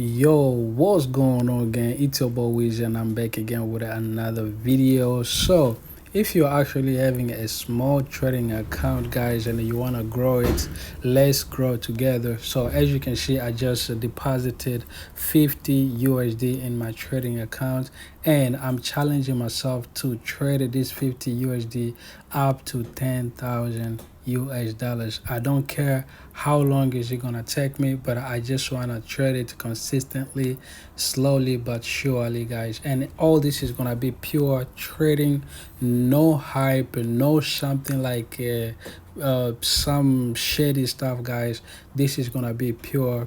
Yo, what's going on again? It's your boy Wizy and I'm back again with another video. So, if you're actually having a small trading account, guys, and you want to grow it, let's grow together. So, as you can see, I just deposited 50 USD in my trading account, and I'm challenging myself to trade this 50 USD up to 10,000 US dollars. I don't care how long is it gonna take me, but I just wanna trade it consistently, slowly but surely, guys. And all this is gonna be pure trading, no hype, no something like some shady stuff, guys. This is gonna be pure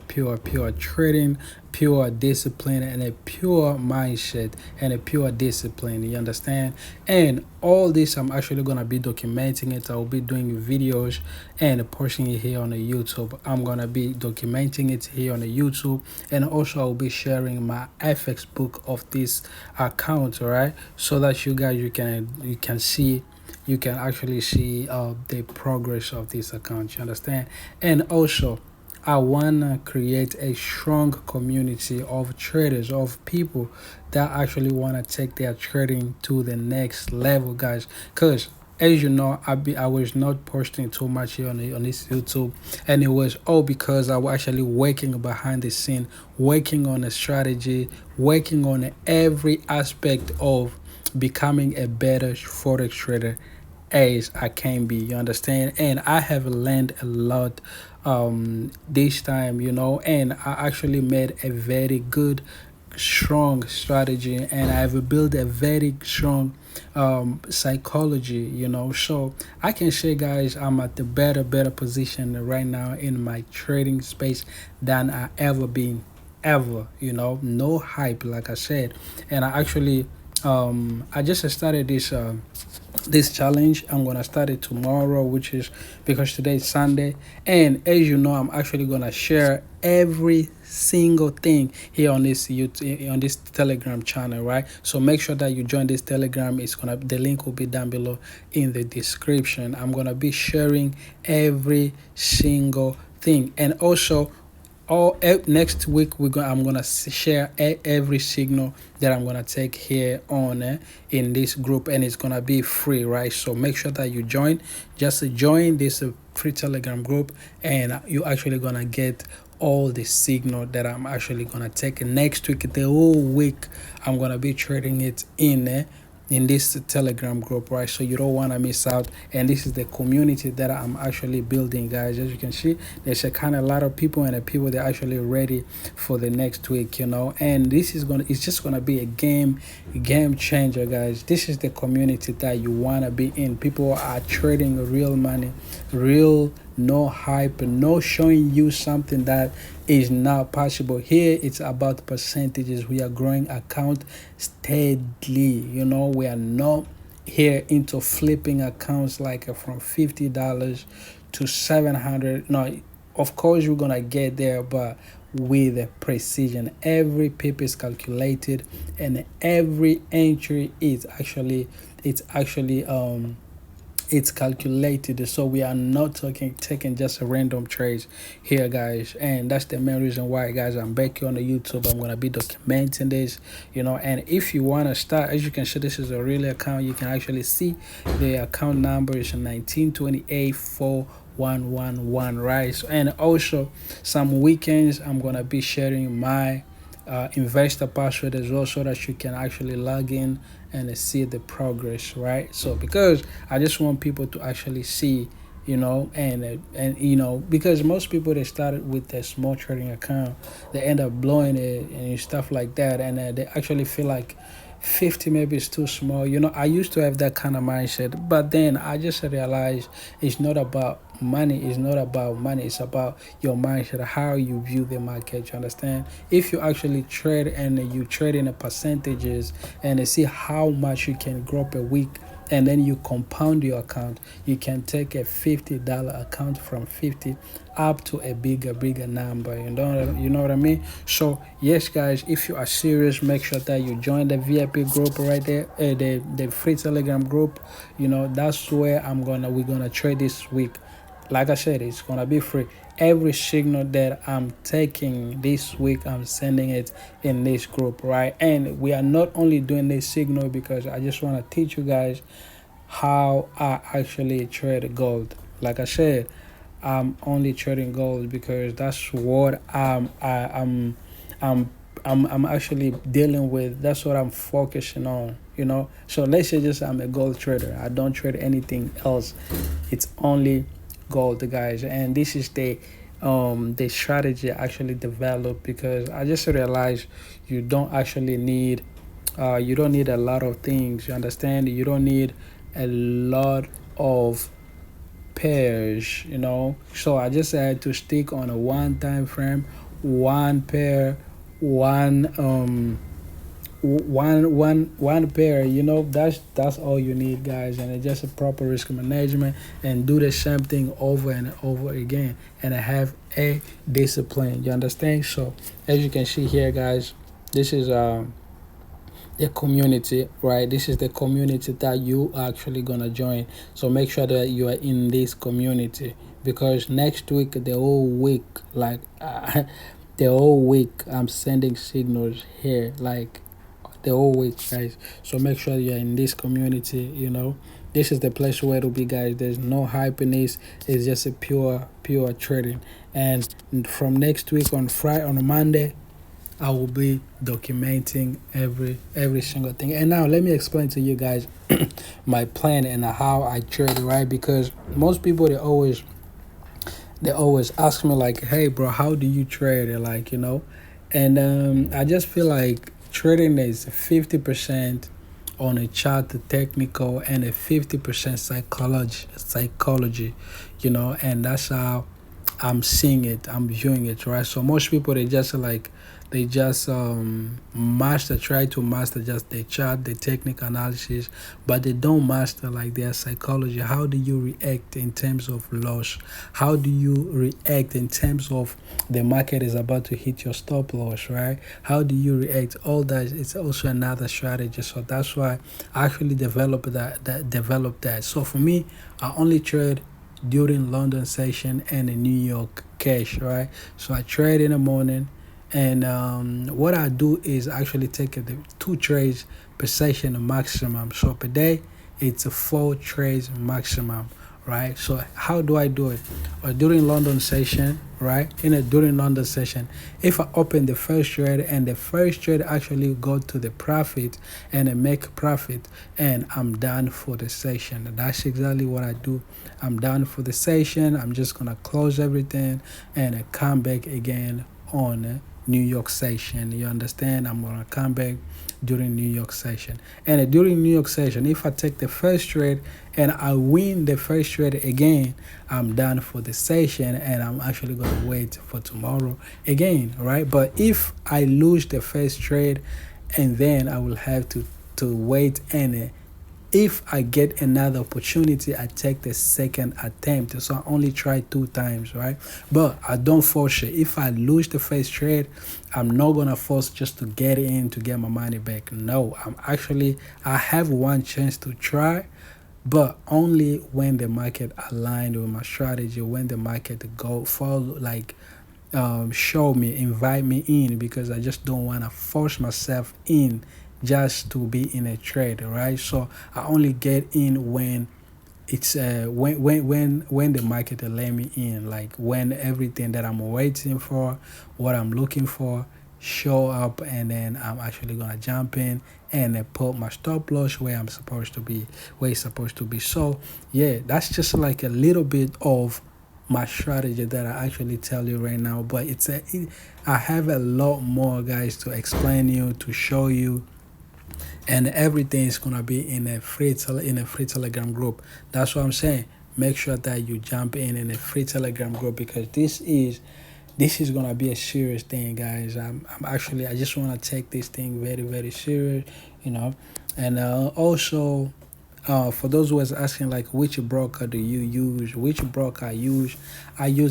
trading, pure discipline, and a pure mindset and a pure discipline. You understand? And all this, I'm actually gonna be documenting it. I will be doing videos and posting it here on the YouTube. I'm gonna be documenting it here on the YouTube, and also I'll be sharing my FX book of this account, all right, so that you can see, you can actually see the progress of this account. You understand? And also, I wanna create a strong community of traders, of people that actually wanna take their trading to the next level, guys. Cause as you know, I was not posting too much here on this YouTube, and it was all because I was actually working behind the scene, working on a strategy, working on every aspect of becoming a better forex trader as I can be. You understand? And I have learned a lot this time, and I actually made a very good strong strategy, and I've built a very strong psychology, so I can say, guys, I'm at the better position right now in my trading space than I ever been, ever. No hype, like I said. And I just started this challenge. I'm gonna start it tomorrow, which is because today is Sunday. And as you know, I'm actually gonna share every single thing here on this YouTube, on this Telegram channel, right? So make sure that you join this Telegram. The link will be down below in the description. I'm gonna be sharing every single thing. And also, next week I'm gonna share every signal that I'm gonna take here on in this group, and it's gonna be free, right? So make sure that you join. Just join this free Telegram group, and you actually gonna get all the signal that I'm actually gonna take next week. The whole week I'm gonna be trading it in this Telegram group, right? So you don't want to miss out. And this is the community that I'm actually building, guys. As you can see, there's a kind of lot of people, and the people they're actually ready for the next week, and it's just gonna be a game changer, guys. This is the community that you want to be in. People are trading real money, real, no hype, no showing you something that is not possible. Here it's about percentages. We are growing account steadily. We are not here into flipping accounts like from $50 to 700. No, of course we're gonna get there, but with precision. Every pip is calculated, and every entry is actually it's calculated. So we are not taking just a random trades here, guys. And that's the main reason why, guys, I'm back here on the YouTube. I'm gonna be documenting this, and if you want to start, as you can see, this is a real account. You can actually see the account number is 19284111, right? So, and also some weekends I'm gonna be sharing my investor password as well, so that you can actually log in and see the progress, right? So because I just want people to actually see, and because most people, they started with a small trading account, they end up blowing it and stuff like that, and they actually feel like 50 maybe is too small. I used to have that kind of mindset, but then I just realized it's not about money. It's about your mindset, how you view the market. You understand? If you actually trade and you trade in the percentages and see how much you can grow per week, and then you compound your account, you can take a $50 account from 50 up to a bigger number. You know what I mean? So yes, guys, if you are serious, make sure that you join the VIP group right there, the free Telegram group. That's where we're gonna trade this week. Like I said, it's gonna be free. every signal that I'm taking this week, I'm sending it in this group, right? And we are not only doing this signal because I just want to teach you guys how I actually trade gold. Like I said, I'm only trading gold because that's what I'm I'm actually dealing with. That's what I'm focusing on. So let's say just I'm a gold trader. I don't trade anything else. It's only gold, guys. And this is the strategy I actually developed because I just realized you don't actually need you don't need a lot of things. You understand? You don't need a lot of pairs. So I just had to stick on a one time frame, one pair, one one pair. That's all you need, guys. And it's just a proper risk management, and do the same thing over and over again, and have a discipline. You understand? So as you can see here, guys, this is the community, right? This is the community that you are actually gonna join. So make sure that you are in this community, because next week, the whole week, like the whole week, I'm sending signals here, like the whole week, guys. So make sure you're in this community. This is the place where to be, guys. There's no hypeness. It's just a pure trading. And from next week on Friday, on Monday, I will be documenting every single thing. And now let me explain to you guys my plan and how I trade, right? Because most people, they always ask me like, "Hey, bro, how do you trade?" And I just feel like trading is 50% on a chart technical and a 50% psychology, and that's how I'm seeing it, I'm viewing it, right? So most people, they just try to master just the chart, the technical analysis, but they don't master like their psychology. How do you react in terms of loss? How do you react in terms of the market is about to hit your stop loss, right? How do you react? All that, it's also another strategy. So that's why I actually developed that. So for me, I only trade during London session and the New York cash, right? So I trade in the morning, and what I do is actually take the 2 trades per session maximum. So per day, it's a 4 trades maximum, right? So how do I do it? During London session, right? During London session, if I open the first trade and the first trade actually go to the profit and I make profit, and I'm done for the session. That's exactly what I do. I'm done for the session. I'm just gonna close everything and come back again on New York session. You understand? I'm gonna come back during New York session. And during New York session, if I take the first trade and I win the first trade again, I'm done for the session, and I'm actually gonna wait for tomorrow again, right? But if I lose the first trade, and then I will have to wait, and if I get another opportunity, I take the second attempt. So I only try 2 times, right? But I don't force it. If I lose the first trade, I'm not gonna force just to get in to get my money back. No, I have one chance to try, but only when the market aligned with my strategy, when the market go follow, like show me, invite me in, because I just don't want to force myself in just to be in a trade, right? So I only get in when it's when the market let me in, like when everything that I'm waiting for, what I'm looking for, show up, and then I'm actually gonna jump in and put my stop loss where I'm supposed to be, where it's supposed to be. So yeah, that's just like a little bit of my strategy that I actually tell you right now. But I have a lot more, guys, to explain you, to show you, and everything is gonna be in a free Telegram group. That's what I'm saying. Make sure that you jump in a free Telegram group, because this is gonna be a serious thing, guys. I just wanna take this thing very, very serious, you know. And also, for those who was asking like which broker do you use, which broker I use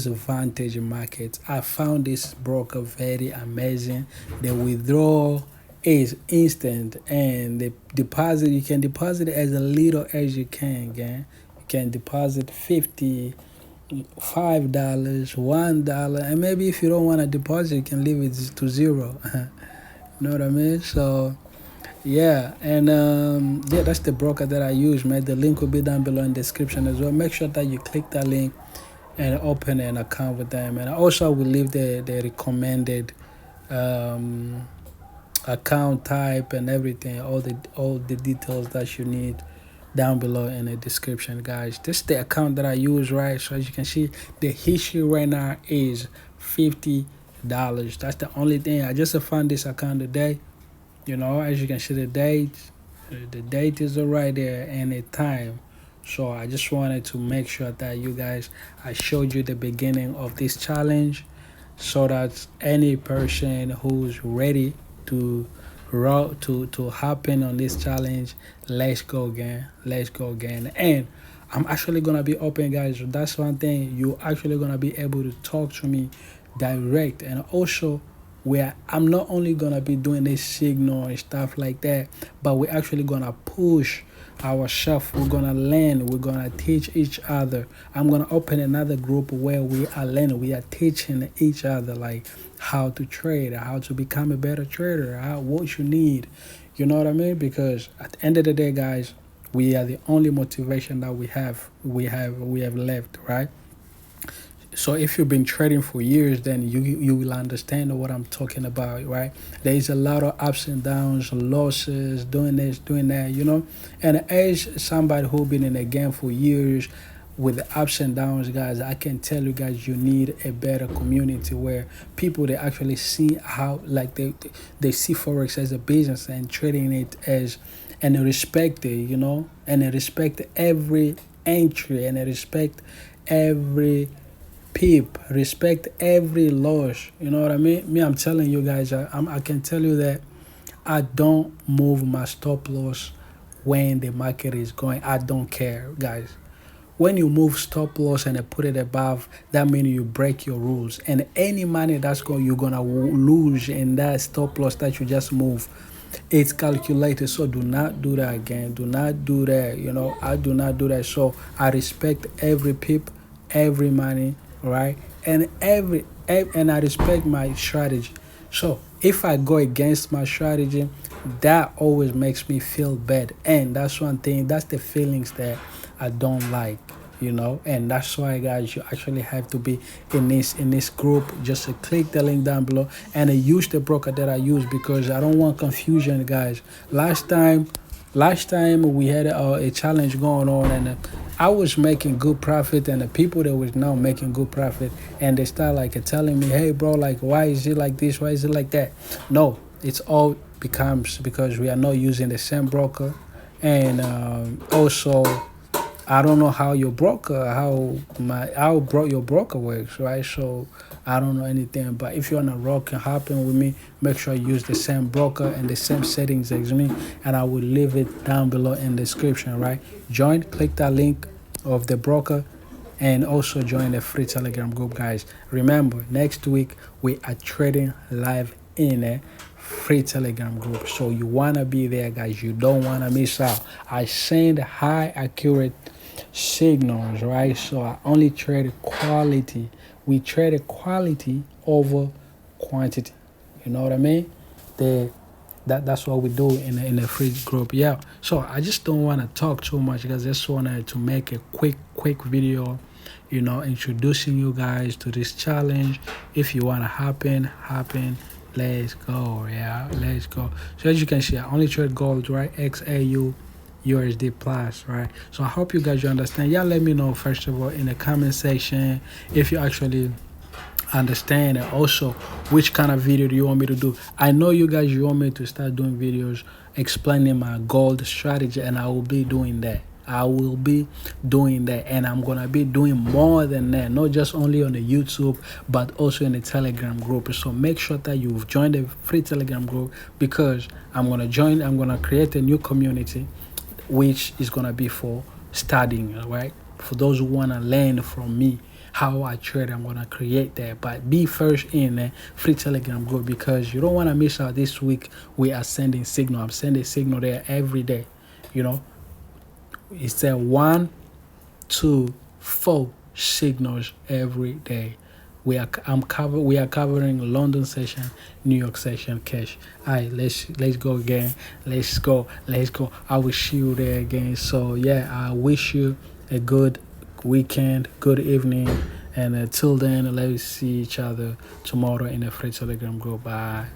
Vantage Market. I found this broker very amazing. The withdrawal is instant, and the deposit, you can deposit as little as you can, again. You can deposit 50, $5, $1, and maybe if you don't want to deposit, you can leave it to zero. You know what I mean? So yeah, and yeah, that's the broker that I use, man. The link will be down below in the description as well. Make sure that you click that link and open an account with them. And also, I will leave the recommended um, account type and everything, all the details that you need down below in the description, guys. This is the account that I use, right? So as you can see, the history right now is $50. That's the only thing. I just found this account today. You know, as you can see, the date is right there and the time. So I just wanted to make sure that you guys, I showed you the beginning of this challenge, so that any person who's ready to to happen on this challenge, let's go again, and I'm actually gonna be open, guys. That's one thing, you actually gonna be able to talk to me direct. And also, where I'm not only gonna be doing this signal and stuff like that, but we're actually gonna push ourselves. We're gonna learn. We're gonna teach each other. I'm gonna open another group where we are learning. We are teaching each other, like how to trade, how to become a better trader, how what you need. You know what I mean? Because at the end of the day, guys, we are the only motivation that we have. We have left, right? So if you've been trading for years, then you will understand what I'm talking about, right? There is a lot of ups and downs, losses, doing this, doing that, you know. And as somebody who been in the game for years, with the ups and downs, guys, I can tell you guys, you need a better community where people, they actually see how, like, they see forex as a business and trading it as, and they respect it, you know, and they respect every entry, and they respect every peep, respect every loss. You know what I mean? Me, I'm telling you guys, I can tell you that I don't move my stop loss when the market is going. I don't care, guys. When you move stop loss and put it above, that means you break your rules. And any money that's going, you're gonna lose in that stop loss that you just move. It's calculated, so do not do that again. Do not do that. You know, I do not do that. So I respect every pip, every money, right? And I respect my strategy. So if I go against my strategy, that always makes me feel bad, and that's one thing. That's the feelings that I don't like, you know. And that's why, guys, you actually have to be in this group. Just click the link down below and use the broker that I use, because I don't want confusion, guys. Last time we had a challenge going on, and I was making good profit, and the people that was now making good profit, and they start like telling me, hey bro, like, why is it like this, why is it like that? No, it's all becomes because we are not using the same broker. And also, I don't know how your broker, your broker works, right? So I don't know anything. But if you wanna rock and happen with me, make sure you use the same broker and the same settings as me, and I will leave it down below in the description, right? Join, click that link of the broker, and also join the free Telegram group, guys. Remember, next week we are trading live in a free Telegram group, so you wanna be there, guys. You don't wanna miss out. I send high accurate signals, right? So I only trade quality. We trade quality over quantity. You know what I mean? That's what we do in a free group. Yeah. So I just don't want to talk too much, because I just wanted to make a quick video, you know, introducing you guys to this challenge. If you want to happen, let's go. Yeah, let's go. So as you can see, I only trade gold, right? XAU USD plus, right? So I hope you guys, you understand. Yeah, let me know first of all in the comment section if you actually understand, and also which kind of video do you want me to do. I know you guys, you want me to start doing videos explaining my gold strategy, and I will be doing that. And I'm gonna be doing more than that, not just only on the YouTube, but also in the Telegram group. So make sure that you've joined the free Telegram group, because I'm gonna create a new community, which is gonna be for studying, right? For those who wanna learn from me how I trade, I'm gonna create that. But be first in a free Telegram group, because you don't wanna miss out. This week we are sending signal. I'm sending signal there every day. You know, it's a 1, 2, 4 signals every day. We are covering London session, New York session, cash. Alright, let's go again. Let's go. I will see you there again. So yeah, I wish you a good weekend, good evening, and till then, let's see each other tomorrow in the free Telegram group. Bye.